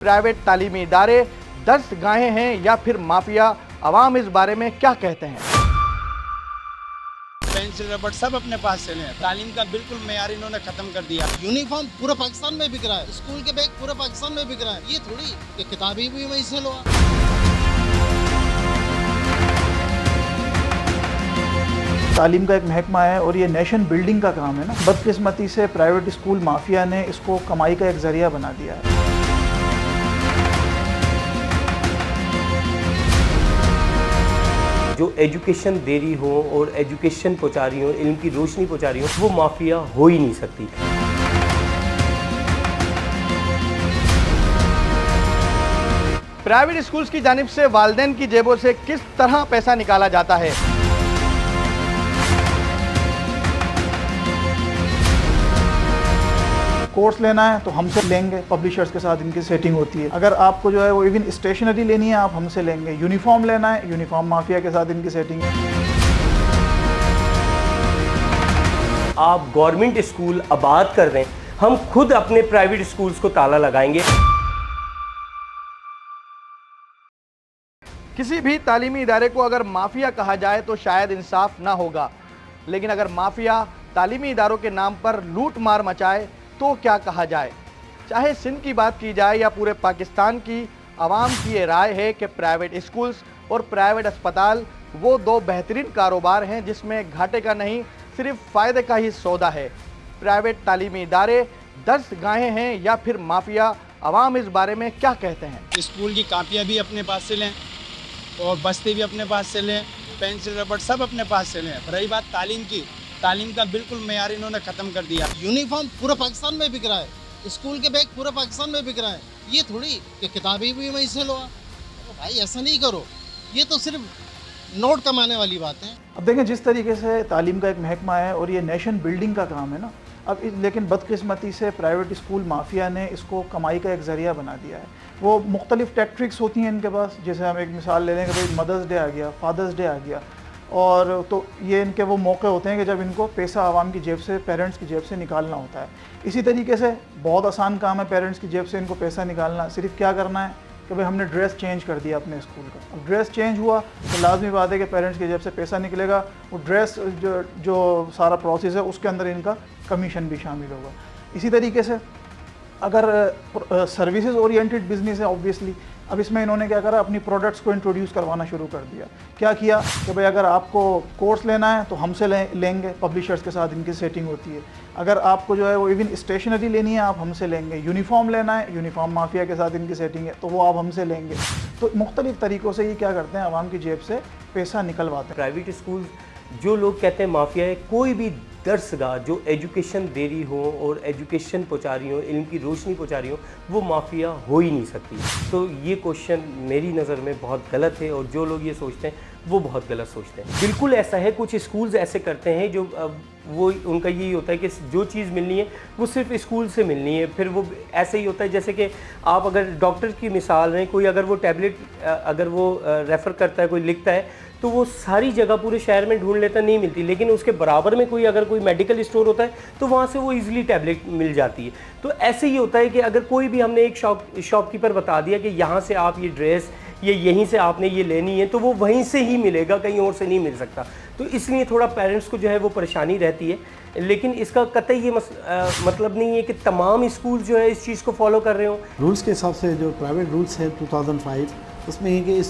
Private तालीमी इदारे दस्तगाहें हैं या फिर माफिया, अवाम इस बारे में क्या कहते हैं? पेंसिल रबड़ सब अपने पास से लें। तालीम का बिल्कुल मेयार इन्होंने खत्म कर दिया। यूनिफॉर्म पूरा पाकिस्तान में बिक रहा है, स्कूल के बैग पूरा पाकिस्तान में बिक रहा है। ये थोड़ी कि किताबें भी वहीं से लो। तालीम का एक महकमा है और ये नेशन बिल्डिंग का काम है ना। बदकिस्मती से प्राइवेट स्कूल माफिया ने इसको कमाई का एक जरिया बना दिया है। जो एजुकेशन दे रही हो और एजुकेशन पहुंचा रही हो, इल्म की रोशनी पहुंचा रही हो, वो माफिया हो ही नहीं सकती। प्राइवेट स्कूल्स की जानिब से वालिदैन की जेबों से किस तरह पैसा निकाला जाता है? कोर्स लेना है तो हमसे लेंगे, पब्लिशर्स के साथ इनकी सेटिंग होती है। अगर आपको जो है वो इवन स्टेशनरी लेनी है आप हमसे लेंगे। यूनिफॉर्म लेना है, यूनिफॉर्म माफिया के साथ इनकी सेटिंग है। आप गवर्नमेंट स्कूल आबाद कर दें, हम खुद अपने प्राइवेट स्कूल्स को ताला लगाएंगे। किसी भी तालीमी इदारे को अगर माफिया कहा जाए तो शायद इंसाफ ना होगा, लेकिन अगर माफिया तालीमी इदारों के नाम पर लूट मार मचाए तो क्या कहा जाए? चाहे सिंध की बात की जाए या पूरे पाकिस्तान की आवाम की ये राय है कि प्राइवेट स्कूल्स और प्राइवेट अस्पताल वो दो बेहतरीन कारोबार हैं जिसमें घाटे का नहीं सिर्फ फ़ायदे का ही सौदा है। प्राइवेट तालीमी इदारे दस्तगाहें हैं या फिर माफिया, आवाम इस बारे में क्या कहते हैं? स्कूल की कापियाँ भी अपने पास से लें और बस्ते भी अपने पास से लें, पेंसिल रबड़ सब अपने पास से लें। रही बात तालीम की, तालीम का बिल्कुल मेयार इन्होंने ख़त्म कर दिया। यूनिफॉर्म पूरा पाकिस्तान में बिक रहा है, स्कूल के बैग पूरा पाकिस्तान में बिक रहा है। ये थोड़ी कि किताबें भी वहीं से लो। भाई ऐसा नहीं करो, ये तो सिर्फ नोट कमाने वाली बात है। अब देखें जिस तरीके से तालीम का एक महकमा है और ये नेशन बिल्डिंग का काम है ना। लेकिन बदकिस्मती से प्राइवेट स्कूल माफिया ने इसको कमाई का एक ज़रिया बना दिया है। वो मुख्तलिफ टैक्ट्रिक्स होती हैं इनके पास। जैसे हम एक मिसाल ले लें कि भाई मदर्स डे आ गया, फादर्स डे आ गया, और तो ये इनके वो मौके होते हैं कि जब इनको पैसा आवाम की जेब से, पेरेंट्स की जेब से निकालना होता है। इसी तरीके से बहुत आसान काम है पेरेंट्स की जेब से इनको पैसा निकालना। सिर्फ क्या करना है कि भाई हमने ड्रेस चेंज कर दिया अपने स्कूल का। अब ड्रेस चेंज हुआ तो लाजमी बात है कि पेरेंट्स की जेब से पैसा निकलेगा। वो ड्रेस जो सारा प्रोसेस है उसके अंदर इनका कमीशन भी शामिल होगा। इसी तरीके से अगर सर्विसेज ओरिएंटेड बिजनेस है ऑब्वियसली, अब इसमें इन्होंने क्या करा, अपनी प्रोडक्ट्स को इंट्रोड्यूस करवाना शुरू कर दिया। क्या किया कि भाई अगर आपको कोर्स लेना है तो हमसे लेंगे, पब्लिशर्स के साथ इनकी सेटिंग होती है। अगर आपको जो है वो इवन स्टेशनरी लेनी है आप हमसे लेंगे। यूनिफॉर्म लेना है, यूनिफॉर्म माफिया के साथ इनकी सेटिंग है, तो वो आप हमसे लेंगे। तो मुख्तलिफ तरीक़ों से ये क्या करते हैं, आवाम की जेब से पैसा निकलवाते हैं। प्राइवेट स्कूल जो लोग कहते हैं माफिया है, कोई भी दर्सगाह जो एजुकेशन दे रही हो और एजुकेशन पहुंचा रही हो, इल्म की रोशनी पहुंचा रही हो, वो माफिया हो ही नहीं सकती। तो ये क्वेश्चन मेरी नज़र में बहुत गलत है और जो लोग ये सोचते हैं वो बहुत गलत सोचते हैं। बिल्कुल ऐसा है, कुछ स्कूल्स ऐसे करते हैं जो वो उनका यही होता है कि जो चीज़ मिलनी है वो सिर्फ स्कूल से मिलनी है। फिर वो ऐसे ही होता है जैसे कि आप अगर डॉक्टर की मिसाल लें, कोई अगर वो टैबलेट अगर वो रेफ़र करता है, कोई लिखता है, तो वो सारी जगह पूरे शहर में ढूंढ लेता, नहीं मिलती। लेकिन उसके बराबर में अगर कोई मेडिकल स्टोर होता है तो वहाँ से वो इजीली टैबलेट मिल जाती है। तो ऐसे ही होता है कि अगर कोई भी हमने एक शॉपकीपर बता दिया कि यहाँ से आप ये ड्रेस ये यहीं से आपने ये लेनी है, तो वो वहीं से ही मिलेगा, कहीं और से नहीं मिल सकता। तो इसलिए थोड़ा पेरेंट्स को जो है वो परेशानी रहती है। लेकिन इसका कतई ये मतलब नहीं है कि तमाम स्कूल जो है इस चीज़ को फॉलो कर रहे हो। रूल्स के हिसाब से जो प्राइवेट रूल्स है 2005, उसमें है कि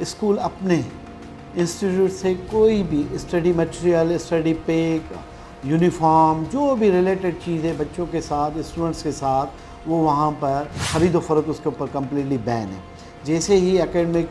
स्कूल अपने इंस्टीट्यूट से कोई भी study material, study pack, uniform, जो भी रिलेटेड चीज़ें बच्चों के साथ, स्टूडेंट्स के साथ, वो वहाँ पर ख़रीदो फ़रोख्त उसके ऊपर कम्प्लीटली बैन है। जैसे ही एकेडमिक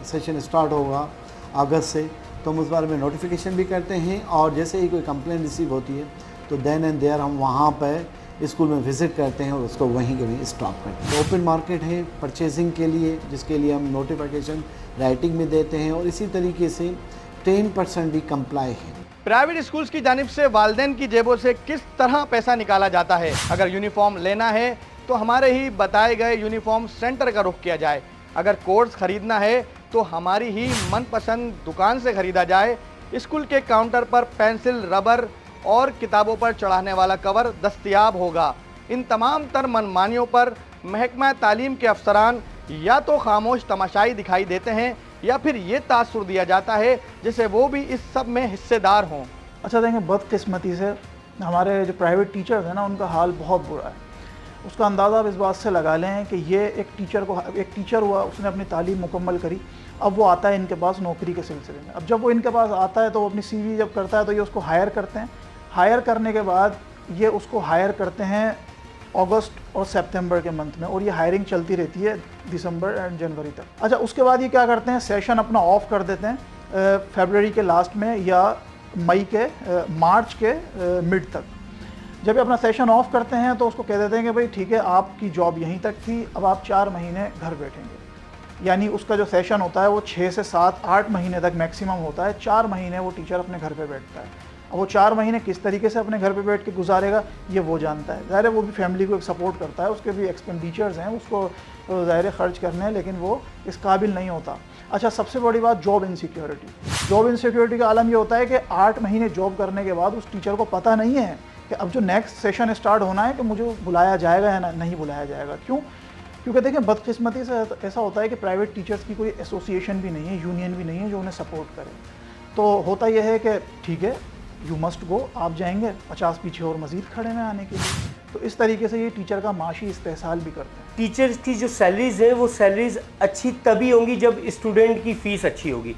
सेशन स्टार्ट होगा अगस्त से, तो हम उस बारे में नोटिफिकेशन भी करते हैं, और जैसे ही कोई कंप्लेंट रिसीव होती है तो देन एंड देयर हम वहाँ पर स्कूल में विज़िट करते हैं और उसको वहीं के वहीं स्टॉप करते हैं। ओपन मार्केट है परचेजिंग के लिए, जिसके लिए हम नोटिफिकेशन राइटिंग में देते हैं, और इसी तरीके से 10% भी कंप्लाई है। प्राइवेट स्कूल्स की जानिब से वालिदैन की जेबों से किस तरह पैसा निकाला जाता है? अगर यूनिफॉर्म लेना है तो हमारे ही बताए गए यूनिफॉर्म सेंटर का रुख किया जाए। अगर कोर्स ख़रीदना है तो हमारी ही मनपसंद दुकान से ख़रीदा जाए। स्कूल के काउंटर पर पेंसिल, रबर और किताबों पर चढ़ाने वाला कवर दस्तयाब होगा। इन तमाम तर मनमानियों पर महकमा तालीम के अफसरान या तो खामोश तमाशाई दिखाई देते हैं या फिर ये तासुर दिया जाता है जैसे वो भी इस सब में हिस्सेदार हों। अच्छा देखें, बदकिस्मती से हमारे जो प्राइवेट टीचर्स हैं ना, उनका हाल बहुत बुरा है। उसका अंदाज़ा आप इस बात से लगा लें कि ये एक टीचर हुआ, उसने अपनी तालीम मुकम्मल करी, अब वो आता है इनके पास नौकरी के सिलसिले में। अब जब वो इनके पास आता है तो वो अपनी CV जब करता है तो ये उसको हायर करते हैं। हायर करने के बाद ये उसको हायर करते हैं अगस्त और सितंबर के मंथ में, और ये हायरिंग चलती रहती है दिसंबर एंड जनवरी तक। अच्छा, उसके बाद ये क्या करते हैं, सेशन अपना ऑफ कर देते हैं फरवरी के लास्ट में या मार्च के मिड तक। जब ये अपना सेशन ऑफ करते हैं तो उसको कह देते हैं कि भाई ठीक है, आपकी जॉब यहीं तक थी, अब आप 4 महीने घर बैठेंगे। यानी उसका जो सेशन होता है वो 6 से 7-8 महीने तक मैक्सिमम होता है। 4 महीने वो टीचर अपने घर पे बैठता है। अब वो 4 महीने किस तरीके से अपने घर पे बैठ के गुजारेगा ये वो जानता है। ज़ाहिर है वो भी फैमिली को एक सपोर्ट करता है, उसके भी एक्सपेंडिचर्स हैं, उसको ज़ाहिर खर्च करने हैं, लेकिन वो इस काबिल नहीं होता। अच्छा, सबसे बड़ी बात जॉब इनसिक्योरिटी। जॉब इनसिक्योरिटी का आलम ये होता है कि 8 महीने जॉब करने के बाद उस टीचर को पता नहीं है कि अब जो नेक्स्ट सेशन स्टार्ट होना है कि मुझे बुलाया जाएगा या नहीं बुलाया जाएगा। क्यों? क्योंकि देखिए, बदकिस्मती से ऐसा होता है कि प्राइवेट टीचर्स की कोई एसोसिएशन भी नहीं है, यूनियन भी नहीं है जो उन्हें सपोर्ट करे। तो होता यह है कि ठीक है, यू मस्ट गो, आप जाएंगे, 50 पीछे और मज़ीद खड़े में आने के लिए। तो इस तरीके से ये टीचर का माशी इस्तेहसाल भी करते हैं। टीचर्स की जो सैलरीज हैं वो सैलरीज अच्छी तभी होंगी जब स्टूडेंट की फ़ीस अच्छी होगी।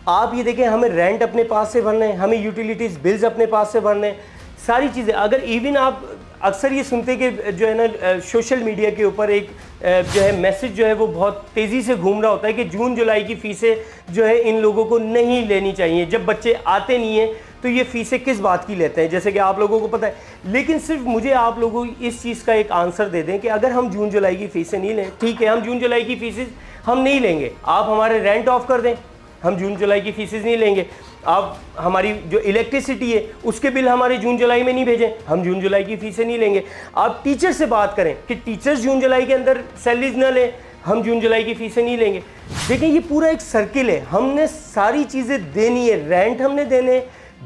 आप ये देखें, हमें रेंट अपने पास से भरने हैं, हमें यूटिलिटीज़ बिल्स अपने पास से भरने हैं, सारी चीज़ें। अगर इवन आप अक्सर ये सुनते कि जो है ना सोशल मीडिया के ऊपर एक जो है मैसेज जो है वो बहुत तेज़ी से घूम रहा होता है कि जून जुलाई की फ़ीसें जो है इन लोगों को नहीं लेनी चाहिए। जब बच्चे आते नहीं हैं तो ये फ़ीसें किस बात की लेते हैं, जैसे कि आप लोगों को पता है। लेकिन सिर्फ मुझे आप लोगों इस चीज़ का एक आंसर दे दें कि अगर हम जून जुलाई की फ़ीसें नहीं लें, ठीक है, हम जून जुलाई की फ़ीसें हम नहीं लेंगे, आप हमारे रेंट ऑफ कर दें, हम जून जुलाई की फ़ीसें नहीं लेंगे। आप हमारी जो इलेक्ट्रिसिटी है उसके बिल हमारे जून जुलाई में नहीं भेजें, हम जून जुलाई की फ़ीसें नहीं लेंगे। आप टीचर से बात करें कि टीचर्स जून जुलाई के अंदर सैलरीज न लें, हम जून जुलाई की फ़ीसें नहीं लेंगे। देखिए, ये पूरा एक सर्किल है, हमने सारी चीज़ें देनी है, रेंट हमने देने,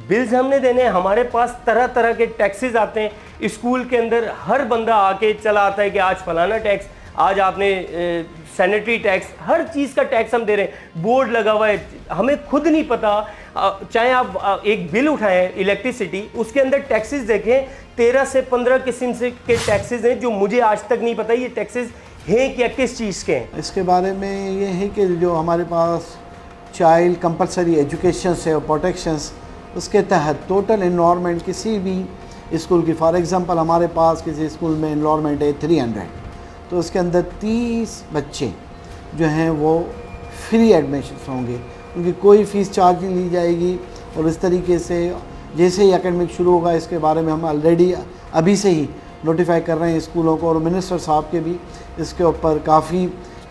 बिल्स हमने देने, हमारे पास तरह तरह के टैक्सेस आते हैं। स्कूल के अंदर हर बंदा आके चला आता है कि आज फलाना टैक्स, आज आपने सैनिटरी टैक्स, हर चीज़ का टैक्स हम दे रहे हैं, बोर्ड लगा हुआ है, हमें खुद नहीं पता। चाहे आप एक बिल उठाएं इलेक्ट्रिसिटी, उसके अंदर टैक्सेस देखें, 13 से 15 किस्म से के टैक्सेस हैं जो मुझे आज तक नहीं पता ये टैक्सेस हैं क्या, किस चीज़ के हैं। इसके बारे में ये है कि जो हमारे पास चाइल्ड कंपलसरी एजुकेशन से और प्रोटेक्शंस, उसके तहत टोटल इन्वायरमेंट किसी भी स्कूल की, फॉर एग्ज़ाम्पल हमारे पास किसी स्कूल में इन्वायरमेंट है 300, तो उसके अंदर 30 बच्चे जो हैं वो फ्री एडमिशन होंगे, उनकी कोई फ़ीस चार्ज नहीं ली जाएगी। और इस तरीके से जैसे ही एकेडमिक शुरू होगा, इसके बारे में हम ऑलरेडी अभी से ही नोटिफाई कर रहे हैं स्कूलों को, और मिनिस्टर साहब के भी इसके ऊपर काफ़ी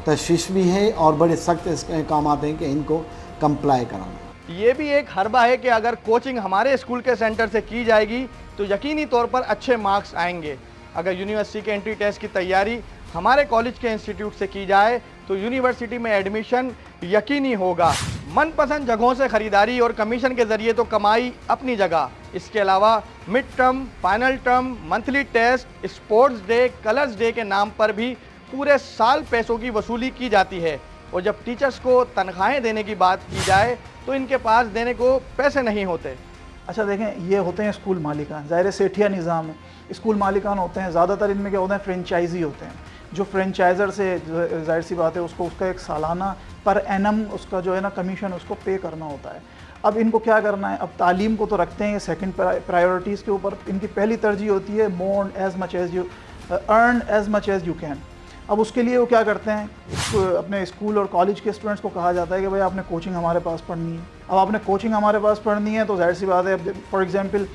तशवीश भी है और बड़े सख्त इसके काम आते हैं कि इनको कंप्लाई कराना। ये भी एक हरबा है कि अगर कोचिंग हमारे स्कूल के सेंटर से की जाएगी तो यकीनी तौर पर अच्छे मार्क्स आएंगे। अगर यूनिवर्सिटी के एंट्री टेस्ट की तैयारी हमारे कॉलेज के इंस्टीट्यूट से की जाए तो यूनिवर्सिटी में एडमिशन यकीनी होगा। मनपसंद जगहों से ख़रीदारी और कमीशन के ज़रिए तो कमाई अपनी जगह, इसके अलावा mid term, final term, monthly test, sports day, colours day के नाम पर भी पूरे साल पैसों की वसूली की जाती है। और जब टीचर्स को तनख्वाहें देने की बात की जाए तो इनके पास देने को पैसे नहीं होते। अच्छा देखें, ये होते हैं स्कूल मालिकान, ज़ाहिर सेठिया निज़ाम है, स्कूल मालिकान होते हैं, ज़्यादातर इनमें क्या होते हैं, फ्रेंचाइजी होते हैं। जो फ्रेंचाइज़र से जाहिर सी बात है उसको उसका एक सालाना पर एनम उसका जो है ना कमीशन उसको पे करना होता है। अब इनको क्या करना है, अब तालीम को तो रखते हैं ये सेकंड प्रायोरिटीज़ के ऊपर, इनकी पहली तरजीह होती है more as much as you earn as much as you can. अब उसके लिए वो क्या करते हैं, अपने स्कूल और कॉलेज के स्टूडेंट्स को कहा जाता है कि भाई आपने कोचिंग हमारे पास पढ़नी है। अब आपने कोचिंग हमारे पास पढ़नी है तो जाहिर सी बात है, फॉर एग्जांपल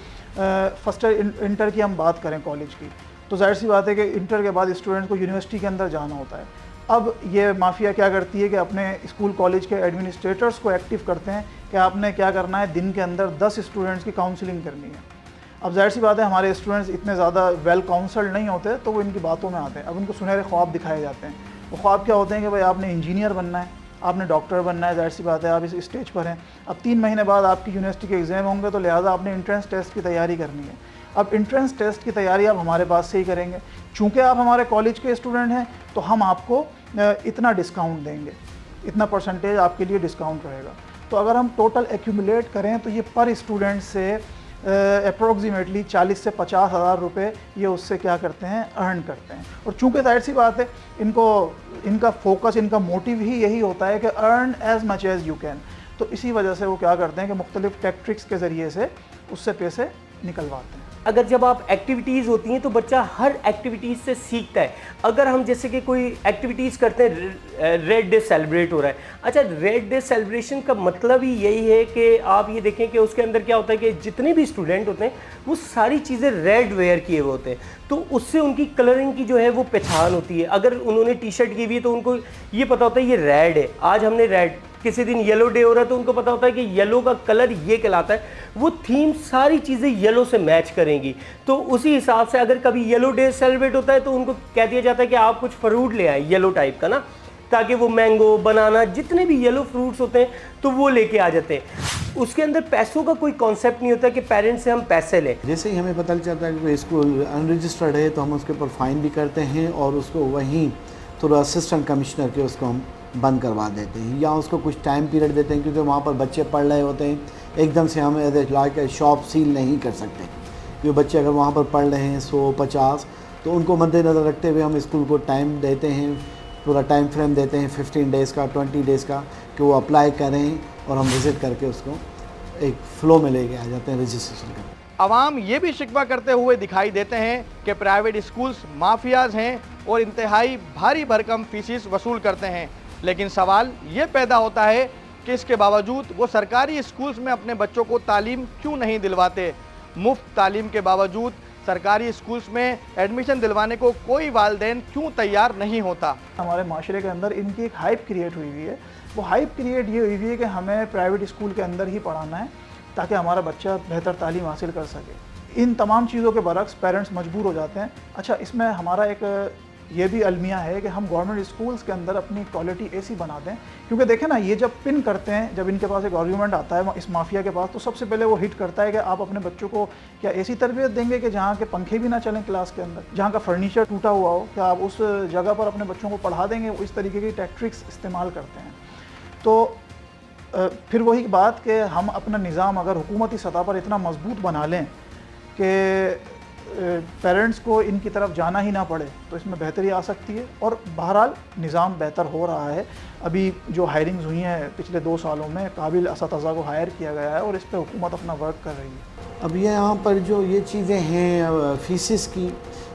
फर्स्ट इंटर की हम बात करें कॉलेज की, तो जाहिर सी बात है कि इंटर के बाद स्टूडेंट्स को यूनिवर्सिटी के अंदर जाना होता है। अब ये माफिया क्या करती है कि अपने स्कूल कॉलेज के एडमिनिस्ट्रेटर्स को एक्टिव करते हैं कि आपने क्या करना है, दिन के अंदर 10 स्टूडेंट्स की काउंसलिंग करनी है। अब जाहिर सी बात है हमारे स्टूडेंट्स इतने ज़्यादा वेल काउंसल्ड नहीं होते तो वो इनकी बातों में आते हैं। अब उनको सुनहरे ख्वाब दिखाए जाते हैं। वो ख्वाब क्या होते हैं कि भाई आपने इंजीनियर बनना है, आपने डॉक्टर बनना है, जाहिर सी बात है आप इस स्टेज पर हैं। अब 3 महीने बाद आपकी यूनिवर्सिटी के एग्ज़ाम होंगे तो लिहाजा आपने एंट्रेंस टेस्ट की तैयारी करनी है। अब इंट्रेंस टेस्ट की तैयारी आप हमारे पास से ही करेंगे, चूँकि आप हमारे कॉलेज के स्टूडेंट हैं तो हम आपको इतना डिस्काउंट देंगे, इतना परसेंटेज आपके लिए डिस्काउंट रहेगा। तो अगर हम टोटल एक्यूमुलेट करें तो ये पर स्टूडेंट से अप्रोक्सीमेटली 40 से 50 हज़ार रुपये ये उससे क्या करते हैं, अर्न करते हैं। और चूँकि जाहिर सी बात है इनका फोकस, इनका मोटिव ही यही होता है कि earn as much as you can, तो इसी वजह से वो क्या करते हैं कि मुख्तलिफ टैक्टिक्स के ज़रिए से उससे पैसे निकलवाते हैं। अगर जब आप एक्टिविटीज़ होती हैं तो बच्चा हर एक्टिविटीज़ से सीखता है। अगर हम जैसे कि कोई एक्टिविटीज़ करते हैं, रेड डे सेलिब्रेट हो रहा है, अच्छा रेड डे सेलिब्रेशन का मतलब ही यही है कि आप ये देखें कि उसके अंदर क्या होता है कि जितने भी स्टूडेंट होते हैं वो सारी चीज़ें रेड वेयर किए हुए होते हैं, तो उससे उनकी कलरिंग की जो है वो पहचान होती है। अगर उन्होंने टी शर्ट की हुई है तो उनको ये पता होता है ये रेड है, आज हमने रेड, किसी दिन येलो डे हो रहा है तो उनको पता होता है कि येलो का कलर ये कहलाता है, वो थीम सारी चीज़ें येलो से मैच करेंगी। तो उसी हिसाब से अगर कभी येलो डे सेलिब्रेट होता है तो उनको कह दिया जाता है कि आप कुछ फ्रूट ले आए येलो टाइप का ना, ताकि वो मैंगो, बनाना, जितने भी येलो फ्रूट्स होते हैं तो वो लेके आ जाते हैं। उसके अंदर पैसों का कोई कॉन्सेप्ट नहीं होता कि पेरेंट्स से हम पैसे लें। जैसे ही हमें पता चलता है कि कोई स्कूल अनरजिस्टर्ड है तो हम उसके ऊपर फ़ाइन भी करते हैं और उसको वहीं थ्रू असिस्टेंट कमिश्नर के उसको हम बंद करवा देते हैं, या उसको कुछ टाइम पीरियड देते हैं, क्योंकि वहाँ पर बच्चे पढ़ रहे होते हैं। एकदम से हम as a like shop seal नहीं कर सकते, क्योंकि बच्चे अगर वहाँ पर पढ़ रहे हैं 100-50, तो उनको मद्देनज़र रखते हुए हम स्कूल को टाइम देते हैं, पूरा टाइम फ्रेम देते हैं 15 डेज़ का, 20 डेज़ का, कि वो अप्लाई करें और हम विज़िट करके उसको एक फ़्लो में लेके आ जाते हैं रजिस्ट्रेशन करके। अवाम ये भी शिकवा करते हुए दिखाई देते हैं कि प्राइवेट स्कूल्स माफियाज हैं और इंतहाई भारी भरकम फीसिस वसूल करते हैं, लेकिन सवाल ये पैदा होता है कि इसके बावजूद वो सरकारी स्कूल्स में अपने बच्चों को तालीम क्यों नहीं दिलवाते। मुफ्त तालीम के बावजूद सरकारी स्कूल्स में एडमिशन दिलवाने को कोई वालिदैन क्यों तैयार नहीं होता। हमारे माशरे के अंदर इनकी एक हाइप क्रिएट हुई हुई है। वो हाइप क्रिएट ये हुई हुई है कि हमें प्राइवेट स्कूल के अंदर ही पढ़ाना है ताकि हमारा बच्चा बेहतर तालीम हासिल कर सके। इन तमाम चीज़ों के बरक्स पेरेंट्स मजबूर हो जाते हैं। अच्छा, इसमें हमारा एक ये भी अलमिया है कि हम गवर्नमेंट स्कूल्स के अंदर अपनी क्वालिटी ऐसी बना दें, क्योंकि देखें ना, ये जब पिन करते हैं, जब इनके पास एक आर्गूमेंट आता है इस माफिया के पास, तो सबसे पहले वो हिट करता है कि आप अपने बच्चों को क्या ऐसी तरबियत देंगे कि जहाँ के पंखे भी ना चलें क्लास के अंदर, जहाँ का फर्नीचर टूटा हुआ हो, क्या आप उस जगह पर अपने बच्चों को पढ़ा देंगे। वो इस तरीके की टैक्टिक्स इस्तेमाल करते हैं। तो फिर वही बात कि हम अपना निज़ाम अगर हुकूमती सतह पर इतना मजबूत बना लें कि पेरेंट्स को इनकी तरफ जाना ही ना पड़े, तो इसमें बेहतरी आ सकती है। और बहरहाल निज़ाम बेहतर हो रहा है। अभी जो हायरिंग्स हुई हैं पिछले 2 सालों में, काबिल असातिज़ा को हायर किया गया है और इस पर हुकूमत अपना वर्क कर रही है। अब यहाँ पर जो ये चीज़ें हैं फीसिस की,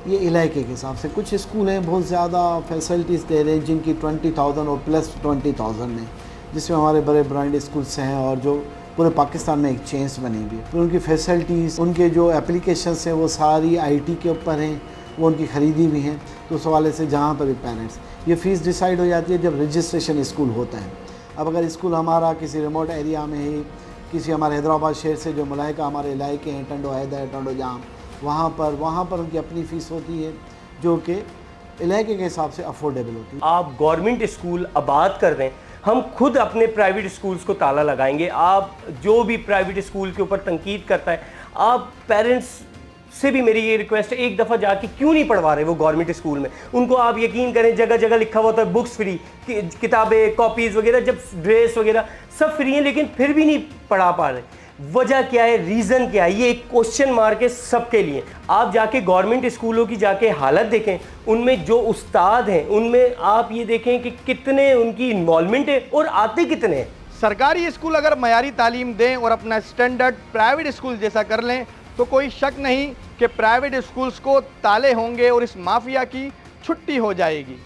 ये इलाके के हिसाब से कुछ स्कूल हैं बहुत ज़्यादा फैसिलिटीज़ दे रहे हैं जिनकी 20,000 और प्लस 20,000 में, जिसमें हमारे बड़े ब्रांड स्कूल्स हैं और जो पूरे पाकिस्तान में एक चेंज बनी हुई है। उनकी फैसिलिटीज़, उनके जो एप्लीकेशंस हैं वो सारी आईटी के ऊपर हैं, वो उनकी ख़रीदी भी हैं। तो उस हवाले से जहाँ पर भी पेरेंट्स, ये फ़ीस डिसाइड हो जाती है जब रजिस्ट्रेशन स्कूल होता है। अब अगर स्कूल हमारा किसी रिमोट एरिया में है, किसी हमारे हैदराबाद शहर से जो मलाइका हमारे इलाके हैं, टंडो हैदर, टंडो जाम, वहाँ पर उनकी अपनी फ़ीस होती है जो कि इलाके के हिसाब से अफोर्डेबल होती है। आप गवर्नमेंट स्कूल आबाद कर दें, हम खुद अपने प्राइवेट स्कूल्स को ताला लगाएंगे। आप जो भी प्राइवेट स्कूल के ऊपर तनकीद करता है, आप पेरेंट्स से भी मेरी ये रिक्वेस्ट है, एक दफ़ा जाके क्यों नहीं पढ़वा रहे वो गवर्नमेंट स्कूल में। उनको आप यकीन करें जगह जगह लिखा हुआ होता है बुक्स फ्री, किताबें, कॉपीज़ वगैरह, जब ड्रेस वगैरह सब फ्री हैं, लेकिन फिर भी नहीं पढ़ा पा रहे। वजह क्या है, रीज़न क्या है, ये एक क्वेश्चन मार्क है सबके लिए। आप जाके गवर्नमेंट स्कूलों की जाके हालत देखें, उनमें जो उस्ताद हैं उनमें आप ये देखें कि कितने उनकी इन्वॉल्वमेंट है और आते कितने हैं। सरकारी स्कूल अगर मयारी तालीम दें और अपना स्टैंडर्ड प्राइवेट स्कूल जैसा कर लें तो कोई शक नहीं कि प्राइवेट स्कूल्स को ताले होंगे और इस माफिया की छुट्टी हो जाएगी।